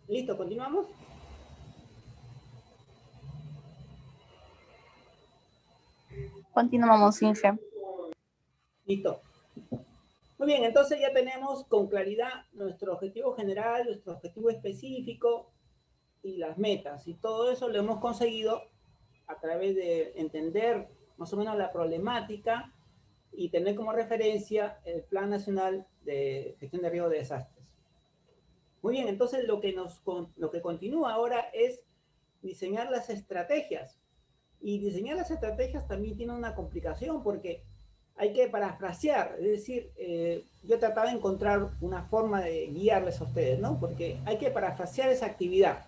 ¿Listo? ¿Continuamos? Continuamos, Inge. Listo. Muy bien, entonces ya tenemos con claridad nuestro objetivo general, nuestro objetivo específico y las metas. Y todo eso lo hemos conseguido a través de entender más o menos la problemática y tener como referencia el Plan Nacional de Gestión de Riesgo de Desastres. Muy bien, entonces lo que continúa ahora es diseñar las estrategias. Y diseñar las estrategias también tiene una complicación porque hay que parafrasear, es decir, yo trataba de encontrar una forma de guiarles a ustedes, ¿no? Porque hay que parafrasear esa actividad,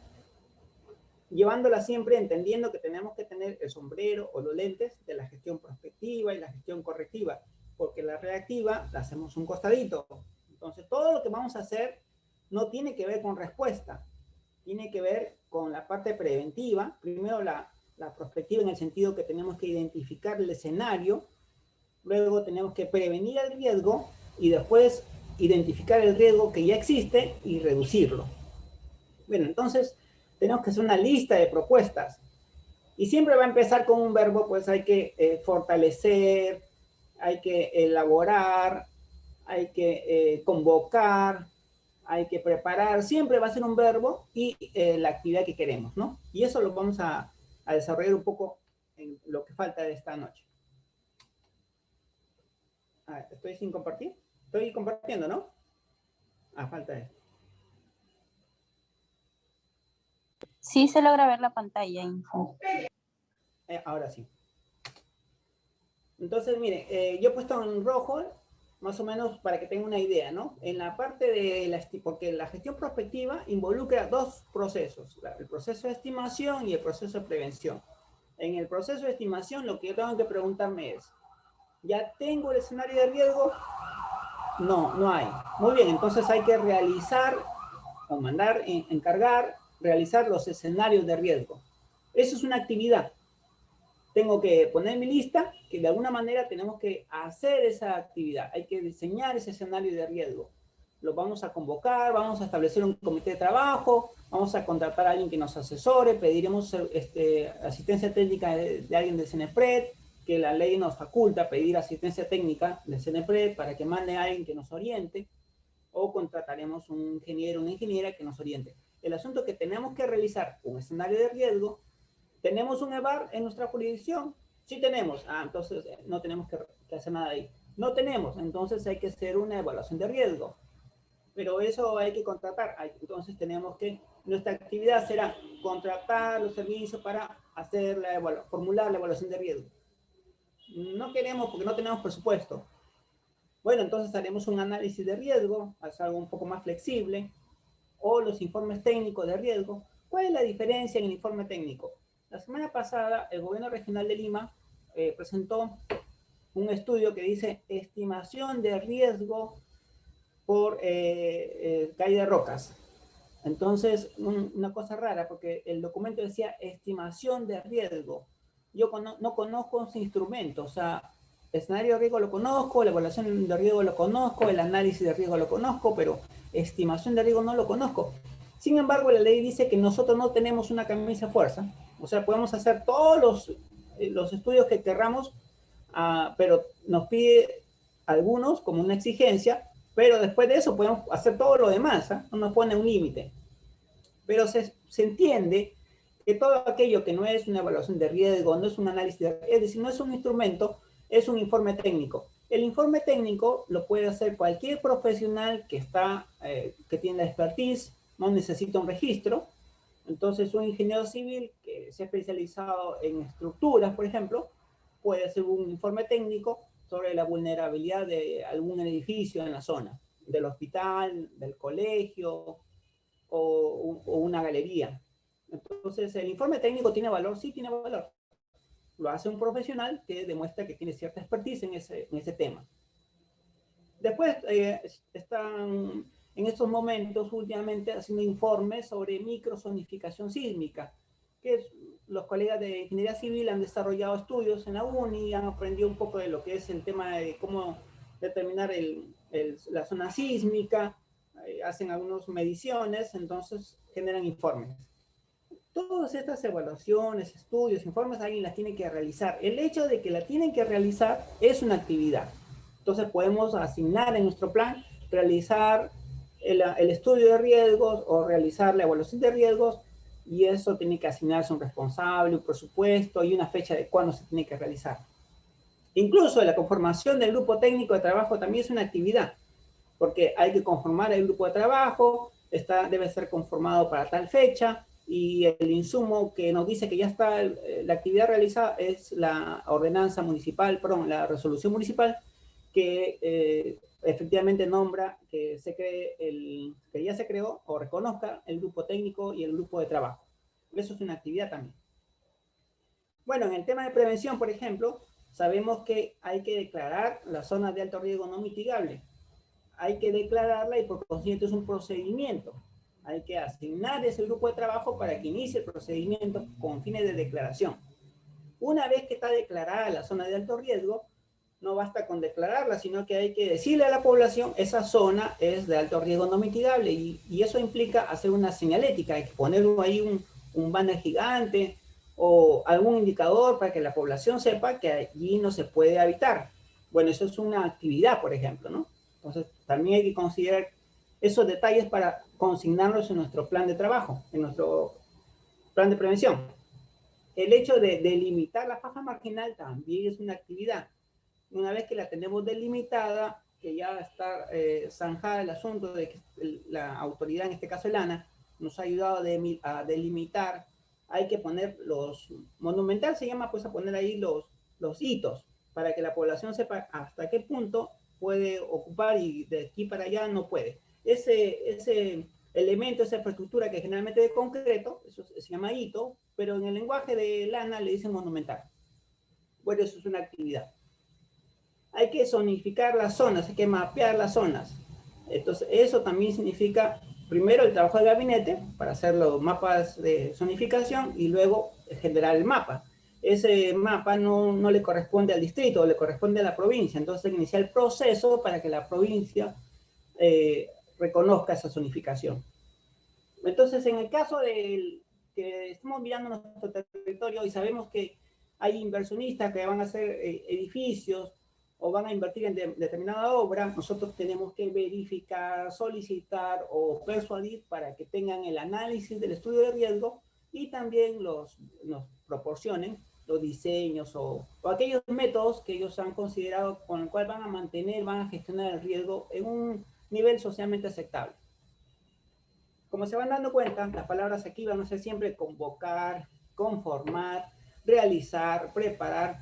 llevándola siempre entendiendo que tenemos que tener el sombrero o los lentes de la gestión prospectiva y la gestión correctiva, porque la reactiva la hacemos un costadito. Entonces, todo lo que vamos a hacer no tiene que ver con respuesta, tiene que ver con la parte preventiva, primero la prospectiva en el sentido que tenemos que identificar el escenario, luego tenemos que prevenir el riesgo y después identificar el riesgo que ya existe y reducirlo. Bueno, entonces tenemos que hacer una lista de propuestas y siempre va a empezar con un verbo, pues hay que fortalecer, hay que elaborar, hay que convocar, hay que preparar, siempre va a ser un verbo y la actividad que queremos, ¿no? Y eso lo vamos a desarrollar un poco en lo que falta de esta noche. ¿Estoy sin compartir? Estoy compartiendo, ¿no? Falta esto. Sí se logra ver la pantalla, Inge. Ahora sí. Entonces, mire, yo he puesto en rojo, más o menos para que tengan una idea, ¿no? En la parte de porque la gestión prospectiva involucra dos procesos, el proceso de estimación y el proceso de prevención. En el proceso de estimación, lo que yo tengo que preguntarme es, ¿ya tengo el escenario de riesgo? No, no hay. Muy bien, entonces hay que realizar o mandar, encargar, realizar los escenarios de riesgo. Eso es una actividad. Tengo que poner mi lista, que de alguna manera tenemos que hacer esa actividad. Hay que diseñar ese escenario de riesgo. Lo vamos a convocar, vamos a establecer un comité de trabajo, vamos a contratar a alguien que nos asesore, pediremos asistencia técnica de alguien de CENEPRED, que la ley nos faculta pedir asistencia técnica de CENEPRED para que mande a alguien que nos oriente, o contrataremos un ingeniero o una ingeniera que nos oriente. El asunto es que tenemos que realizar un escenario de riesgo. ¿Tenemos un EVAR en nuestra jurisdicción? Sí tenemos. Entonces no tenemos que hacer nada ahí. No tenemos, entonces hay que hacer una evaluación de riesgo. Pero eso hay que contratar. Entonces tenemos que, nuestra actividad será contratar los servicios para hacer formular la evaluación de riesgo. No queremos porque no tenemos presupuesto. Bueno, entonces haremos un análisis de riesgo, es algo un poco más flexible, o los informes técnicos de riesgo. ¿Cuál es la diferencia en el informe técnico? La semana pasada, el gobierno regional de Lima presentó un estudio que dice estimación de riesgo por caída de rocas. Entonces, una cosa rara, porque el documento decía estimación de riesgo. Yo no conozco ese instrumento, o sea, escenario de riesgo lo conozco, la evaluación de riesgo lo conozco, el análisis de riesgo lo conozco, pero estimación de riesgo no lo conozco. Sin embargo, la ley dice que nosotros no tenemos una camisa de fuerza, o sea, podemos hacer todos los estudios que querramos, pero nos pide algunos como una exigencia, pero después de eso podemos hacer todo lo demás, no nos pone un límite. Pero se entiende que todo aquello que no es una evaluación de riesgo, no es un análisis de riesgo, es decir, no es un instrumento, es un informe técnico. El informe técnico lo puede hacer cualquier profesional que tiene la expertise, no necesita un registro. Entonces, un ingeniero civil que se ha especializado en estructuras, por ejemplo, puede hacer un informe técnico sobre la vulnerabilidad de algún edificio en la zona, del hospital, del colegio o una galería. Entonces, ¿el informe técnico tiene valor? Sí, tiene valor. Lo hace un profesional que demuestra que tiene cierta expertise en ese tema. Después, están en estos momentos últimamente haciendo informes sobre microzonificación sísmica, que los colegas de ingeniería civil han desarrollado estudios en la UNI, han aprendido un poco de lo que es el tema de cómo determinar la zona sísmica, hacen algunas mediciones, entonces generan informes. Todas estas evaluaciones, estudios, informes, alguien las tiene que realizar. El hecho de que la tienen que realizar es una actividad. Entonces podemos asignar en nuestro plan, realizar el estudio de riesgos o realizar la evaluación de riesgos, y eso tiene que asignarse un responsable, un presupuesto y una fecha de cuándo se tiene que realizar. Incluso la conformación del grupo técnico de trabajo también es una actividad, porque hay que conformar el grupo de trabajo, debe ser conformado para tal fecha, y el insumo que nos dice que ya está la actividad realizada es la ordenanza municipal, perdón, la resolución municipal, que efectivamente nombra que que ya se creó o reconozca el grupo técnico y el grupo de trabajo. Eso es una actividad también. Bueno, en el tema de prevención, por ejemplo, sabemos que hay que declarar la zona de alto riesgo no mitigable. Hay que declararla y por consiguiente es un procedimiento. Hay que asignar ese grupo de trabajo para que inicie el procedimiento con fines de declaración. Una vez que está declarada la zona de alto riesgo, no basta con declararla, sino que hay que decirle a la población, esa zona es de alto riesgo no mitigable, y eso implica hacer una señalética, hay que poner ahí un banner gigante o algún indicador para que la población sepa que allí no se puede habitar. Bueno, eso es una actividad, por ejemplo, ¿no? Entonces, también hay que considerar esos detalles para consignarlos en nuestro plan de trabajo, en nuestro plan de prevención. El hecho de delimitar la faja marginal también es una actividad. Una vez que la tenemos delimitada, que ya está zanjada el asunto de que la autoridad, en este caso el ANA, nos ha ayudado a delimitar, hay que poner monumental se llama, pues a poner ahí los hitos, para que la población sepa hasta qué punto puede ocupar y de aquí para allá no puede. Ese elemento, esa infraestructura que generalmente es de concreto, eso se llama hito, pero en el lenguaje de Lana le dicen monumental. Bueno, eso es una actividad. Hay que zonificar las zonas, hay que mapear las zonas. Entonces, eso también significa, primero, el trabajo de gabinete para hacer los mapas de zonificación y luego generar el mapa. Ese mapa no le corresponde al distrito, le corresponde a la provincia. Entonces, hay que iniciar el proceso para que la provincia reconozca esa zonificación. Entonces, en el caso de que estamos mirando nuestro territorio y sabemos que hay inversionistas que van a hacer edificios o van a invertir en determinada obra, nosotros tenemos que verificar, solicitar o persuadir para que tengan el análisis del estudio de riesgo y también nos proporcionen los diseños o aquellos métodos que ellos han considerado con el cual van a gestionar el riesgo en un nivel socialmente aceptable. Como se van dando cuenta, las palabras aquí van a ser siempre convocar, conformar, realizar, preparar.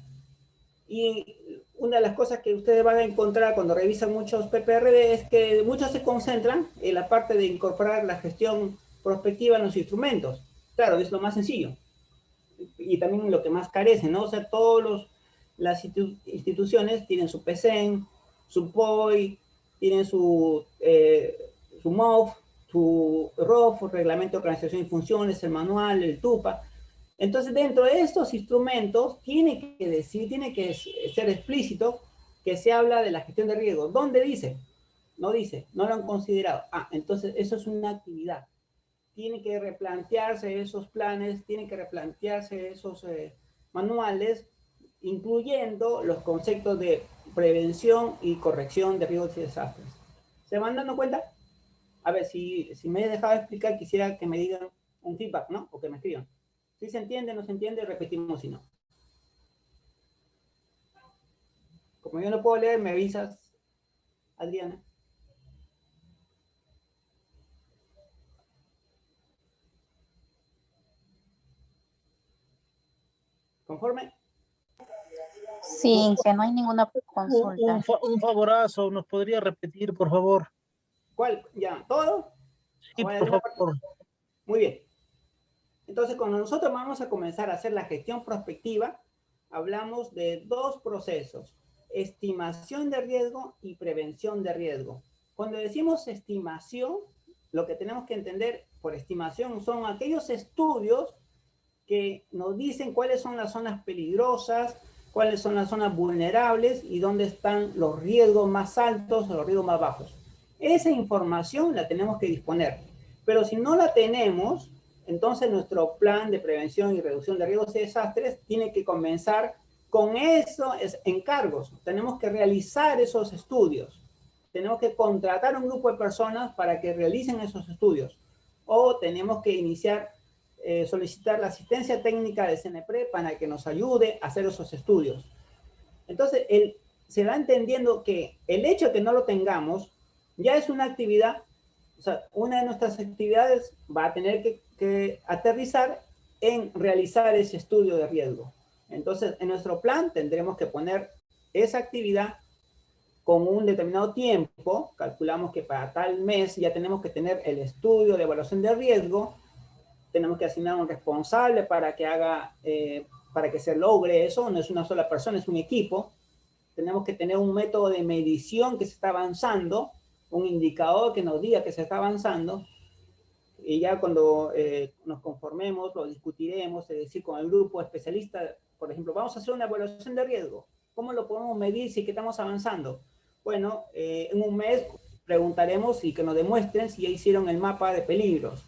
Y una de las cosas que ustedes van a encontrar cuando revisan muchos PPRD es que muchos se concentran en la parte de incorporar la gestión prospectiva en los instrumentos. Claro, es lo más sencillo. Y también lo que más carece, ¿no? O sea, las instituciones tienen su PCEN, su POI, tienen su MOF, su ROF, Reglamento de Organización y Funciones, el manual, el TUPA. Entonces, dentro de estos instrumentos, tiene que ser explícito que se habla de la gestión de riesgos. ¿Dónde dice? No dice, no lo han considerado. Entonces, eso es una actividad. Tiene que replantearse esos planes, tiene que replantearse esos manuales, incluyendo los conceptos de prevención y corrección de riesgos y desastres. ¿Se van dando cuenta? A ver, si me he dejado explicar, quisiera que me digan un feedback, ¿no? O que me escriban. Si se entiende, no se entiende, repetimos si no. Como yo no puedo leer, me avisas, Adriana. ¿Conforme? Sí, que no hay ninguna consulta. Un favorazo, ¿nos podría repetir, por favor? ¿Cuál? ¿Ya? ¿Todo? Sí, por favor. Muy bien. Entonces, cuando nosotros vamos a comenzar a hacer la gestión prospectiva, hablamos de dos procesos: estimación de riesgo y prevención de riesgo. Cuando decimos estimación, lo que tenemos que entender por estimación son aquellos estudios que nos dicen cuáles son las zonas peligrosas, cuáles son las zonas vulnerables y dónde están los riesgos más altos o los riesgos más bajos. Esa información la tenemos que disponer. Pero si no la tenemos, entonces nuestro plan de prevención y reducción de riesgos y desastres tiene que comenzar con esos encargos. Tenemos que realizar esos estudios. Tenemos que contratar un grupo de personas para que realicen esos estudios. O tenemos que iniciar, solicitar la asistencia técnica de CNPRE para que nos ayude a hacer esos estudios. Entonces, se va entendiendo que el hecho de que no lo tengamos ya es una actividad, o sea, una de nuestras actividades va a tener que aterrizar en realizar ese estudio de riesgo. Entonces, en nuestro plan tendremos que poner esa actividad con un determinado tiempo. Calculamos que para tal mes ya tenemos que tener el estudio de evaluación de riesgo. Tenemos que asignar un responsable para que haga, para que se logre eso. No es una sola persona, es un equipo. Tenemos que tener un método de medición que se está avanzando, un indicador que nos diga que se está avanzando, y ya cuando nos conformemos, lo discutiremos, es decir, con el grupo especialista. Por ejemplo, vamos a hacer una evaluación de riesgo. ¿Cómo lo podemos medir si que estamos avanzando? Bueno, en un mes preguntaremos y que nos demuestren si ya hicieron el mapa de peligros.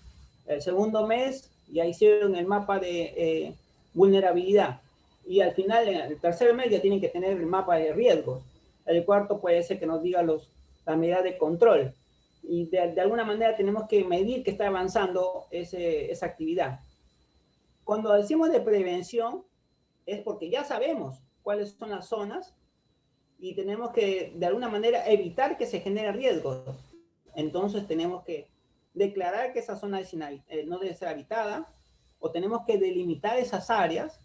El segundo mes ya hicieron el mapa de vulnerabilidad. Y al final, en el tercer mes, ya tienen que tener el mapa de riesgos. El cuarto puede ser que nos diga las medidas de control. Y de alguna manera tenemos que medir que está avanzando esa actividad. Cuando decimos de prevención, es porque ya sabemos cuáles son las zonas y tenemos que, de alguna manera, evitar que se generen riesgos. Entonces tenemos que declarar que esa zona no debe ser habitada, o tenemos que delimitar esas áreas.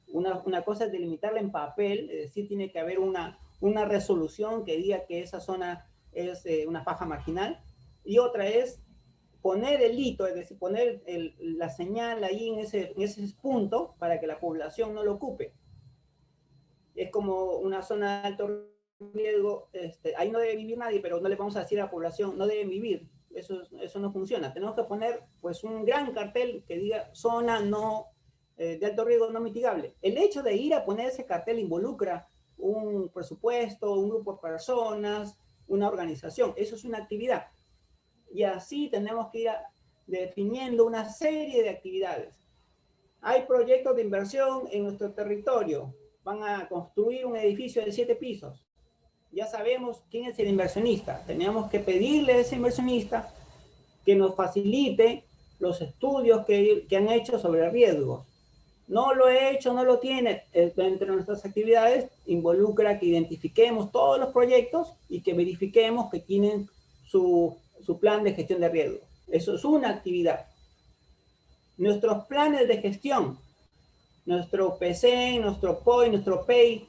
Una cosa es delimitarla en papel, es decir, tiene que haber una resolución que diga que esa zona es una faja marginal, y otra es poner el hito, es decir, poner la señal ahí en ese punto para que la población no lo ocupe. Es como una zona de alto riesgo, ahí no debe vivir nadie, pero no le vamos a decir a la población, no deben vivir. Eso no funciona. Tenemos que poner pues un gran cartel que diga zona no, de alto riesgo no mitigable. El hecho de ir a poner ese cartel involucra un presupuesto, un grupo de personas, una organización. Eso es una actividad. Y así tenemos que ir definiendo una serie de actividades. Hay proyectos de inversión en nuestro territorio. Van a construir un edificio de 7 pisos. Ya sabemos quién es el inversionista. Tenemos que pedirle a ese inversionista que nos facilite los estudios que han hecho sobre riesgos. No lo he hecho, no lo tiene. Entre nuestras actividades involucra que identifiquemos todos los proyectos y que verifiquemos que tienen su plan de gestión de riesgo. Eso es una actividad. Nuestros planes de gestión, nuestro PC, nuestro POI, nuestro PEI,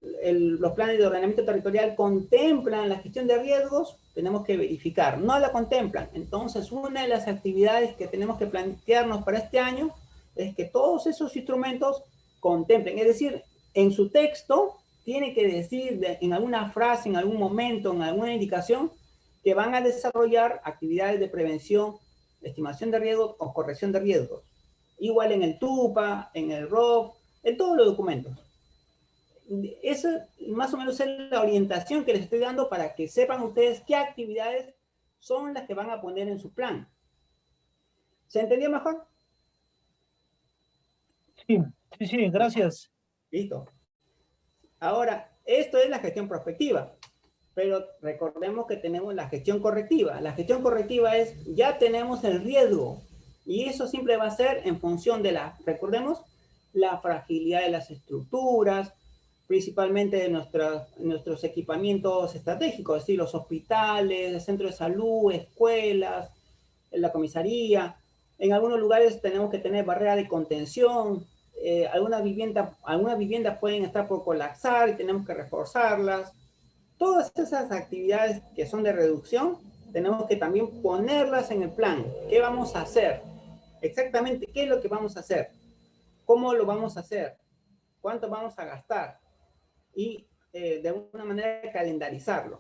los planes de ordenamiento territorial contemplan la gestión de riesgos. Tenemos que verificar, no la contemplan. Entonces, una de las actividades que tenemos que plantearnos para este año es que todos esos instrumentos contemplen, es decir, en su texto tiene que decir en alguna frase, en algún momento, en alguna indicación, que van a desarrollar actividades de prevención, estimación de riesgos o corrección de riesgos. Igual en el TUPA, en el ROC, en todos los documentos. Esa más o menos es la orientación que les estoy dando para que sepan ustedes qué actividades son las que van a poner en su plan. ¿Se entendió mejor? Sí, sí, sí, gracias. Listo. Ahora, esto es la gestión prospectiva, pero recordemos que tenemos la gestión correctiva. La gestión correctiva es, ya tenemos el riesgo, y eso siempre va a ser en función de recordemos, la fragilidad de las estructuras, principalmente de nuestros equipamientos estratégicos, es decir, los hospitales, centros de salud, escuelas, la comisaría. En algunos lugares tenemos que tener barrera de contención. Algunas viviendas pueden estar por colapsar y tenemos que reforzarlas. Todas esas actividades que son de reducción, tenemos que también ponerlas en el plan. ¿Qué vamos a hacer? Exactamente, ¿qué es lo que vamos a hacer? ¿Cómo lo vamos a hacer? ¿Cuánto vamos a gastar? Y de alguna manera calendarizarlo.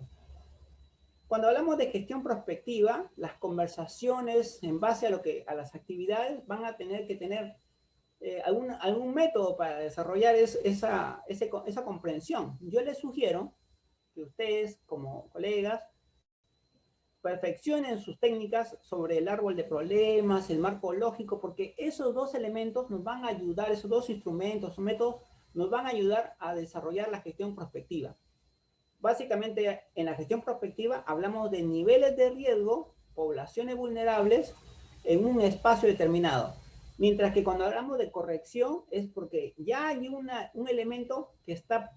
Cuando hablamos de gestión prospectiva, las conversaciones en base a las actividades van a tener que tener algún método para desarrollar esa comprensión. Yo les sugiero que ustedes, como colegas, perfeccionen sus técnicas sobre el árbol de problemas, el marco lógico, porque esos dos elementos nos van a ayudar, esos dos instrumentos o métodos nos van a ayudar a desarrollar la gestión prospectiva. Básicamente, en la gestión prospectiva hablamos de niveles de riesgo, poblaciones vulnerables en un espacio determinado. Mientras que cuando hablamos de corrección es porque ya hay un elemento que está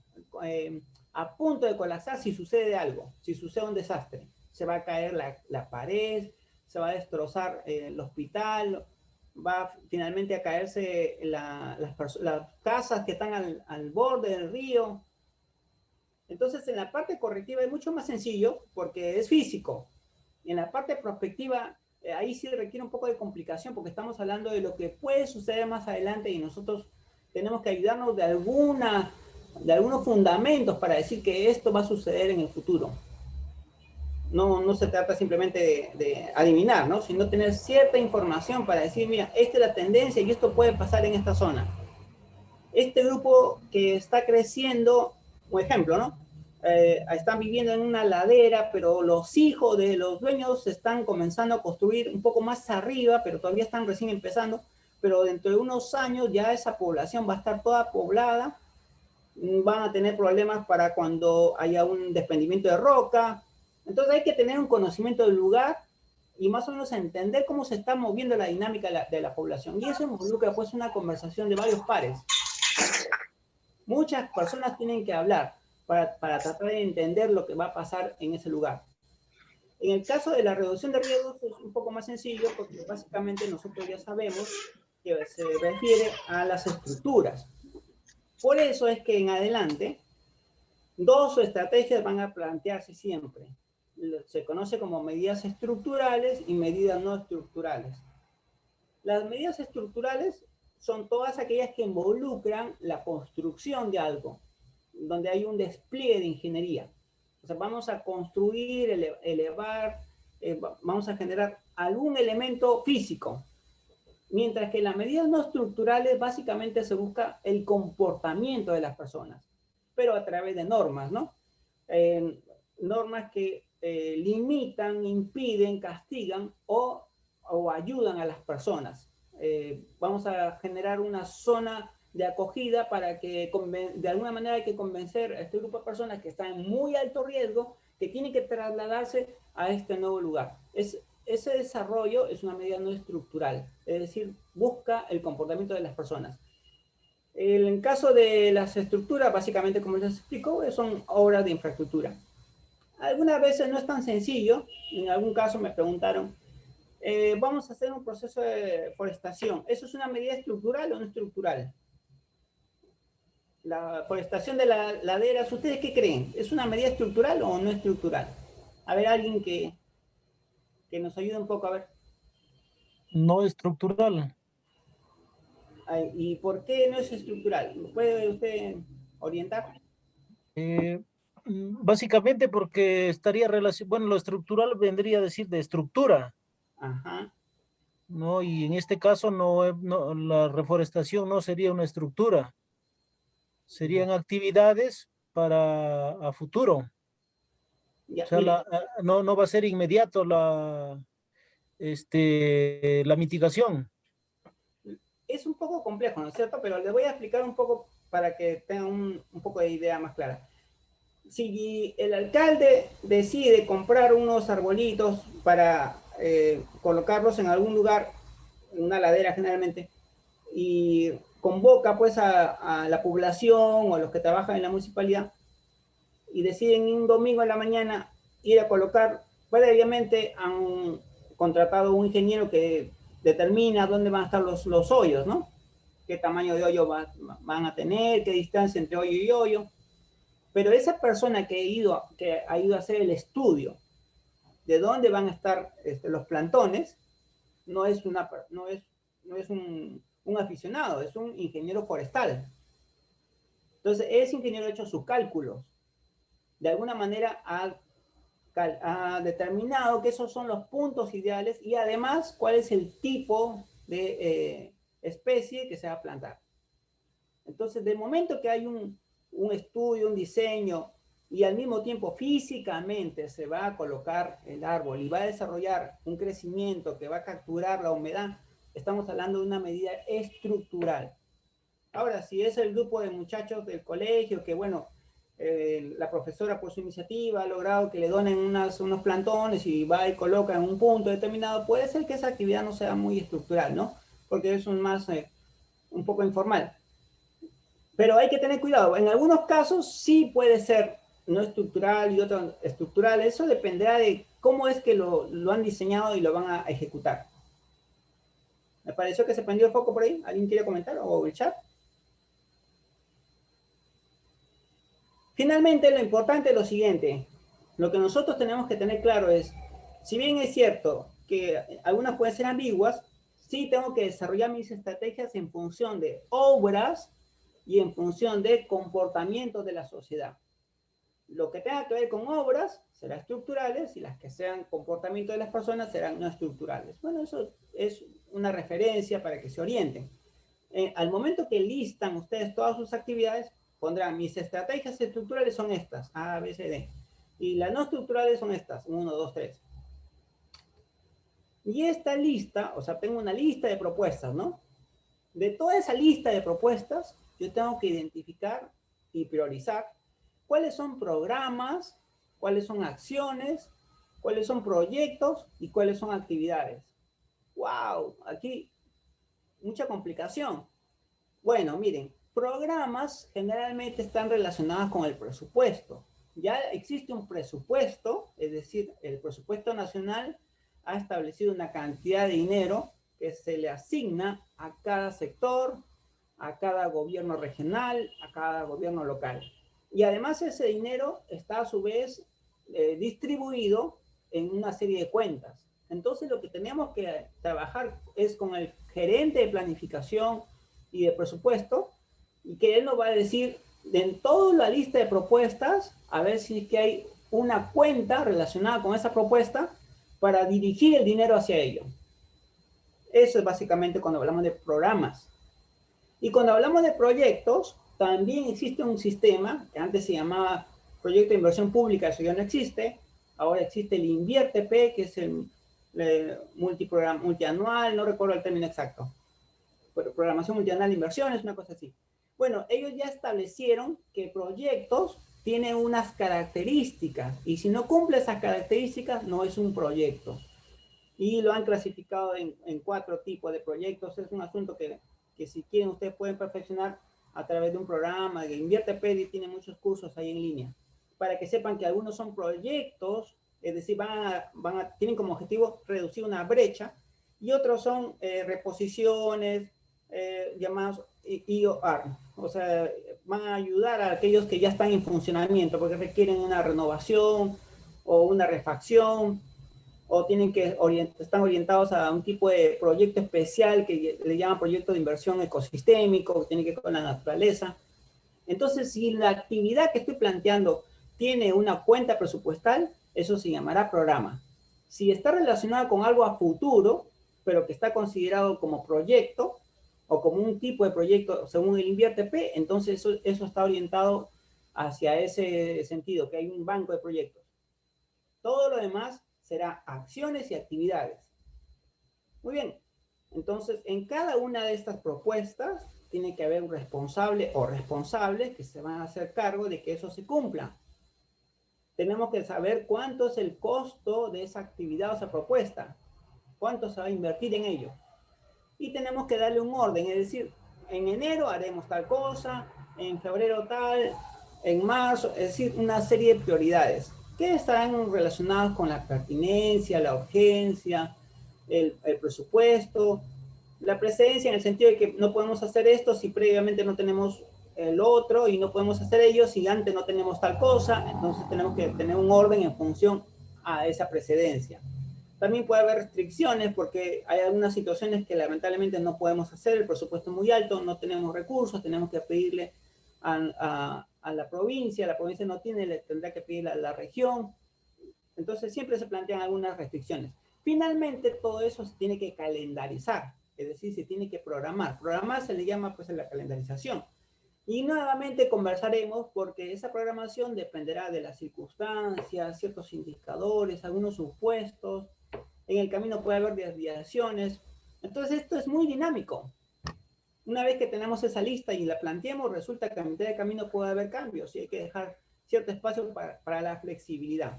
a punto de colapsar si sucede algo, si sucede un desastre. Se va a caer la pared, se va a destrozar el hospital, va finalmente a caerse las casas que están al borde del río. Entonces, en la parte correctiva es mucho más sencillo porque es físico. En la parte prospectiva, ahí sí requiere un poco de complicación porque estamos hablando de lo que puede suceder más adelante y nosotros tenemos que ayudarnos de algunos fundamentos para decir que esto va a suceder en el futuro. No se trata simplemente de adivinar, ¿no? Sino tener cierta información para decir, mira, esta es la tendencia y esto puede pasar en esta zona. Este grupo que está creciendo, por ejemplo, ¿no? Están viviendo en una ladera, pero los hijos de los dueños están comenzando a construir un poco más arriba, pero todavía están recién empezando, pero dentro de unos años ya esa población va a estar toda poblada, van a tener problemas para cuando haya un desprendimiento de roca. Entonces hay que tener un conocimiento del lugar y más o menos entender cómo se está moviendo la dinámica de la población. Y eso involucra pues una conversación de varios pares. Muchas personas tienen que hablar para tratar de entender lo que va a pasar en ese lugar. En el caso de la reducción de riesgos es un poco más sencillo porque básicamente nosotros ya sabemos que se refiere a las estructuras. Por eso es que en adelante dos estrategias van a plantearse siempre. Se conoce como medidas estructurales y medidas no estructurales. Las medidas estructurales son todas aquellas que involucran la construcción de algo, donde hay un despliegue de ingeniería. O sea, vamos a construir, elevar, vamos a generar algún elemento físico. Mientras que en las medidas no estructurales básicamente se busca el comportamiento de las personas, pero a través de normas, ¿no? Normas que limitan, impiden, castigan o ayudan a las personas. Vamos a generar una zona de acogida para que de alguna manera hay que convencer a este grupo de personas que están en muy alto riesgo que tienen que trasladarse a este nuevo lugar. Ese desarrollo es una medida no estructural, es decir, busca el comportamiento de las personas. En el caso de las estructuras, básicamente, como les explico, son obras de infraestructura. Algunas veces no es tan sencillo, en algún caso me preguntaron, vamos a hacer un proceso de forestación, ¿eso es una medida estructural o no estructural? La forestación de las laderas, ¿ustedes qué creen? ¿Es una medida estructural o no estructural? A ver, alguien que nos ayude un poco a ver. No estructural. ¿Y por qué no es estructural? ¿Puede usted orientar? Básicamente porque estaría relacionado, bueno, lo estructural vendría a decir de estructura, Ajá. ¿no? Y en este caso la reforestación no sería una estructura, serían actividades para a futuro. Ya, O sea, mire, no va a ser inmediato la mitigación. es un poco complejo, ¿no es cierto? Pero le voy a explicar un poco para que tengan un poco de idea más clara. Si el alcalde decide comprar unos arbolitos para colocarlos en algún lugar, en una ladera generalmente, y convoca pues a la población o a los que trabajan en la municipalidad y deciden un domingo en la mañana ir a colocar, previamente han contratado un ingeniero que determina dónde van a estar los hoyos, ¿no? Qué tamaño de hoyo van a tener, qué distancia entre hoyo y hoyo. Pero esa persona que ha ido a hacer el estudio de dónde van a estar los plantones, no es un aficionado, es un ingeniero forestal. Entonces, ese ingeniero ha hecho sus cálculos. De alguna manera ha determinado que esos son los puntos ideales y además cuál es el tipo de especie que se va a plantar. Entonces, de momento que hay un estudio, un diseño y al mismo tiempo físicamente se va a colocar el árbol y va a desarrollar un crecimiento que va a capturar la humedad, estamos hablando de una medida estructural. Ahora, si es el grupo de muchachos del colegio que, bueno, la profesora por su iniciativa ha logrado que le donen unos plantones y va y coloca en un punto determinado, puede ser que esa actividad no sea muy estructural, ¿no? Porque es un poco informal. Pero hay que tener cuidado. En algunos casos sí puede ser no estructural y otros estructural. Eso dependerá de cómo es que lo han diseñado y lo van a ejecutar. Me pareció que se prendió el foco por ahí. ¿Alguien quiere comentar o el chat? Finalmente, lo importante es lo siguiente. Lo que nosotros tenemos que tener claro es, si bien es cierto que algunas pueden ser ambiguas, sí tengo que desarrollar mis estrategias en función de obras y en función de comportamientos de la sociedad. Lo que tenga que ver con obras será estructurales y las que sean comportamiento de las personas serán no estructurales. Bueno, eso es una referencia para que se orienten. Al momento que listan ustedes todas sus actividades, pondrán mis estrategias estructurales son estas, A, B, C, D. Y las no estructurales son estas, 1, 2, 3. Y esta lista, o sea, tengo una lista de propuestas, ¿no? De toda esa lista de propuestas, yo tengo que identificar y priorizar cuáles son programas, cuáles son acciones, cuáles son proyectos y cuáles son actividades. ¡Wow! Aquí mucha complicación. Bueno, miren, programas generalmente están relacionados con el presupuesto. Ya existe un presupuesto, es decir, el presupuesto nacional ha establecido una cantidad de dinero que se le asigna a cada sector, a cada gobierno regional, a cada gobierno local. Y además ese dinero está a su vez distribuido en una serie de cuentas. Entonces lo que tenemos que trabajar es con el gerente de planificación y de presupuesto, y que él nos va a decir en toda la lista de propuestas, a ver si es que hay una cuenta relacionada con esa propuesta para dirigir el dinero hacia ello. Eso es básicamente cuando hablamos de programas. Y cuando hablamos de proyectos, también existe un sistema que antes se llamaba Proyecto de Inversión Pública, eso ya no existe. Ahora existe el INVIERTE-P, que es el multianual, no recuerdo el término exacto. Pero programación multianual de inversiones, una cosa así. Bueno, ellos ya establecieron que proyectos tienen unas características y si no cumple esas características no es un proyecto. Y lo han clasificado en 4 tipos de proyectos. Es un asunto que si quieren ustedes pueden perfeccionar a través de un programa. INVIERTE-P tiene muchos cursos ahí en línea. Para que sepan que algunos son proyectos, es decir, tienen como objetivo reducir una brecha, y otros son reposiciones, llamados EOR, o sea, van a ayudar a aquellos que ya están en funcionamiento porque requieren una renovación o una refacción o están orientados a un tipo de proyecto especial que le llaman proyecto de inversión ecosistémico, que tiene que ver con la naturaleza. Entonces, si la actividad que estoy planteando tiene una cuenta presupuestal, eso se llamará programa. Si está relacionada con algo a futuro, pero que está considerado como proyecto o como un tipo de proyecto según el INVIERTE-P, entonces eso está orientado hacia ese sentido, que hay un banco de proyectos. Todo lo demás será acciones y actividades. Muy bien, entonces en cada una de estas propuestas tiene que haber un responsable o responsables que se van a hacer cargo de que eso se cumpla. Tenemos que saber cuánto es el costo de esa actividad o esa propuesta, cuánto se va a invertir en ello. Y tenemos que darle un orden, es decir, en enero haremos tal cosa, en febrero tal, en marzo, es decir, una serie de prioridades que estarán relacionadas con la pertinencia, la urgencia, el presupuesto, la precedencia en el sentido de que no podemos hacer esto si previamente no tenemos el otro y no podemos hacer ello si antes no tenemos tal cosa, entonces tenemos que tener un orden en función a esa precedencia. También puede haber restricciones porque hay algunas situaciones que lamentablemente no podemos hacer, el presupuesto es muy alto, no tenemos recursos, tenemos que pedirle a la provincia no tiene, le tendrá que pedirle a la región. Entonces siempre se plantean algunas restricciones. Finalmente todo eso se tiene que calendarizar, es decir, se tiene que programar. Programar se le llama pues la calendarización. Y nuevamente conversaremos porque esa programación dependerá de las circunstancias, ciertos indicadores, algunos supuestos. En el camino puede haber desviaciones. Entonces esto es muy dinámico. Una vez que tenemos esa lista y la planteemos, resulta que a mitad de camino puede haber cambios y hay que dejar cierto espacio para la flexibilidad.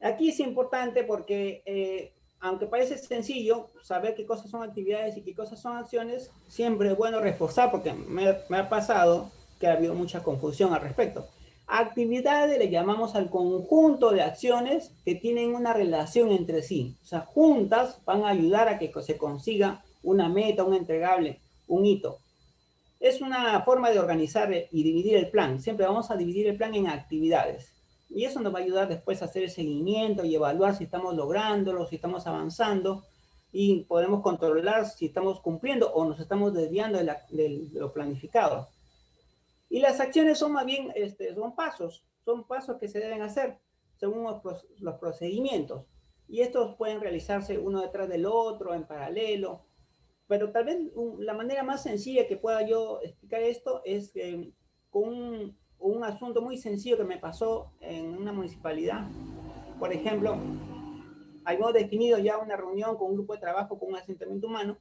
Aquí es importante porque, aunque parece sencillo, saber qué cosas son actividades y qué cosas son acciones, siempre es bueno reforzar, porque me ha pasado que ha habido mucha confusión al respecto. Actividades le llamamos al conjunto de acciones que tienen una relación entre sí. O sea, juntas van a ayudar a que se consiga una meta, un entregable, un hito. Es una forma de organizar y dividir el plan. Siempre vamos a dividir el plan en actividades. Y eso nos va a ayudar después a hacer el seguimiento y evaluar si estamos lográndolo, si estamos avanzando, y podemos controlar si estamos cumpliendo o nos estamos desviando de lo planificado. Y las acciones son más bien, son pasos que se deben hacer según los procedimientos. Y estos pueden realizarse uno detrás del otro, en paralelo. Pero tal vez la manera más sencilla que pueda yo explicar esto es con un asunto muy sencillo que me pasó en una municipalidad. Por ejemplo, habíamos definido ya una reunión con un grupo de trabajo con un asentamiento humano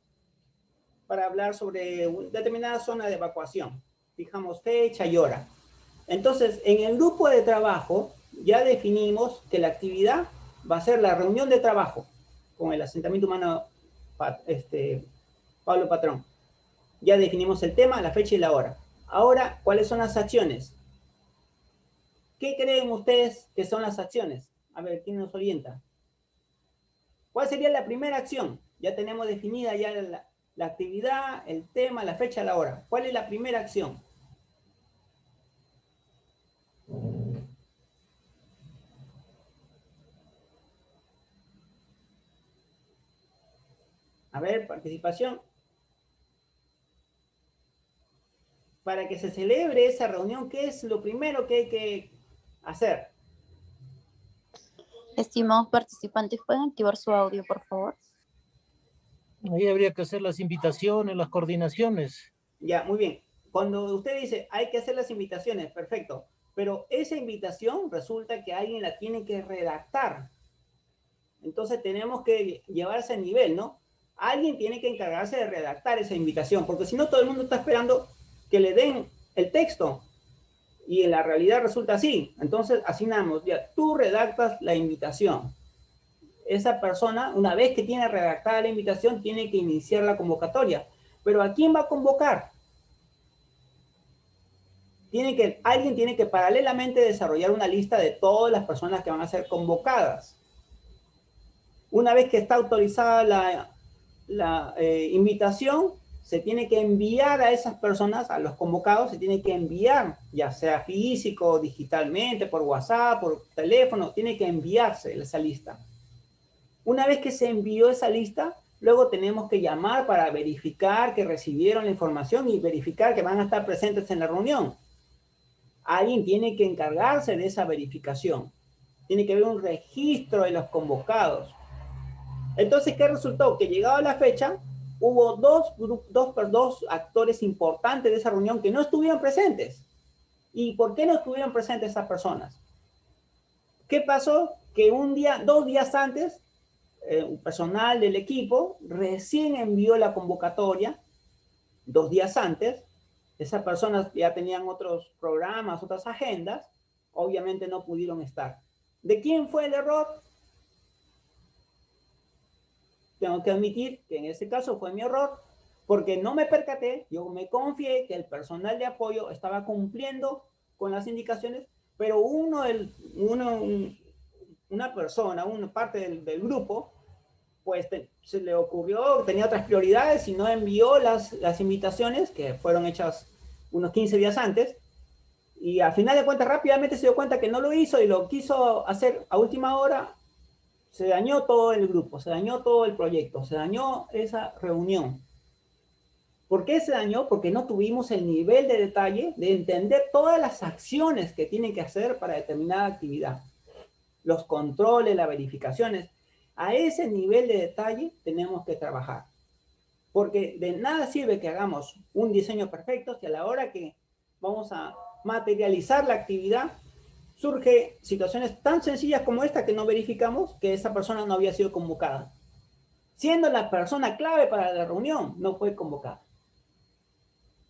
para hablar sobre una determinada zona de evacuación. Fijamos fecha y hora. Entonces, en el grupo de trabajo ya definimos que la actividad va a ser la reunión de trabajo con el asentamiento humano Pablo Patrón. Ya definimos el tema, la fecha y la hora. Ahora, ¿cuáles son las acciones? ¿Qué creen ustedes que son las acciones? A ver, ¿quién nos orienta? ¿Cuál sería la primera acción? Ya tenemos definida ya la actividad, el tema, la fecha, la hora. ¿Cuál es la primera acción? A ver, participación. Para que se celebre esa reunión, ¿qué es lo primero que hay que hacer? Estimados participantes, ¿pueden activar su audio, por favor? Ahí habría que hacer las invitaciones, las coordinaciones. Ya, muy bien. Cuando usted dice hay que hacer las invitaciones, perfecto. Pero esa invitación resulta que alguien la tiene que redactar. Entonces tenemos que llevar ese nivel, ¿no? Alguien tiene que encargarse de redactar esa invitación, porque si no todo el mundo está esperando que le den el texto y en la realidad resulta así. Entonces asignamos, ya, tú redactas la invitación. Esa persona, una vez que tiene redactada la invitación, tiene que iniciar la convocatoria. Pero ¿a quién va a convocar? Alguien tiene que paralelamente desarrollar una lista de todas las personas que van a ser convocadas. Una vez que está autorizada la invitación, se tiene que enviar a esas personas, a los convocados, se tiene que enviar, ya sea físico, digitalmente, por WhatsApp, por teléfono, tiene que enviarse esa lista. Una vez que se envió esa lista, luego tenemos que llamar para verificar que recibieron la información y verificar que van a estar presentes en la reunión. Alguien tiene que encargarse de esa verificación. Tiene que haber un registro de los convocados. Entonces, ¿qué resultó? Que llegada la fecha, hubo dos actores importantes de esa reunión que no estuvieron presentes. ¿Y por qué no estuvieron presentes esas personas? ¿Qué pasó? Que 2 días antes, un personal del equipo recién envió la convocatoria, 2 días antes. Esas personas ya tenían otros programas, otras agendas, obviamente no pudieron estar. ¿De quién fue el error? Tengo que admitir que en ese caso fue mi error, porque no me percaté, yo me confié que el personal de apoyo estaba cumpliendo con las indicaciones, pero una persona, una parte del grupo, pues se le ocurrió, tenía otras prioridades y no envió las invitaciones que fueron hechas unos 15 días antes, y al final de cuentas rápidamente se dio cuenta que no lo hizo y lo quiso hacer a última hora. Se dañó todo el grupo, se dañó todo el proyecto, se dañó esa reunión. ¿Por qué se dañó? Porque no tuvimos el nivel de detalle de entender todas las acciones que tienen que hacer para determinada actividad. Los controles, las verificaciones. A ese nivel de detalle tenemos que trabajar. Porque de nada sirve que hagamos un diseño perfecto si a la hora que vamos a materializar la actividad surge situaciones tan sencillas como esta que no verificamos que esa persona no había sido convocada. Siendo la persona clave para la reunión, no fue convocada.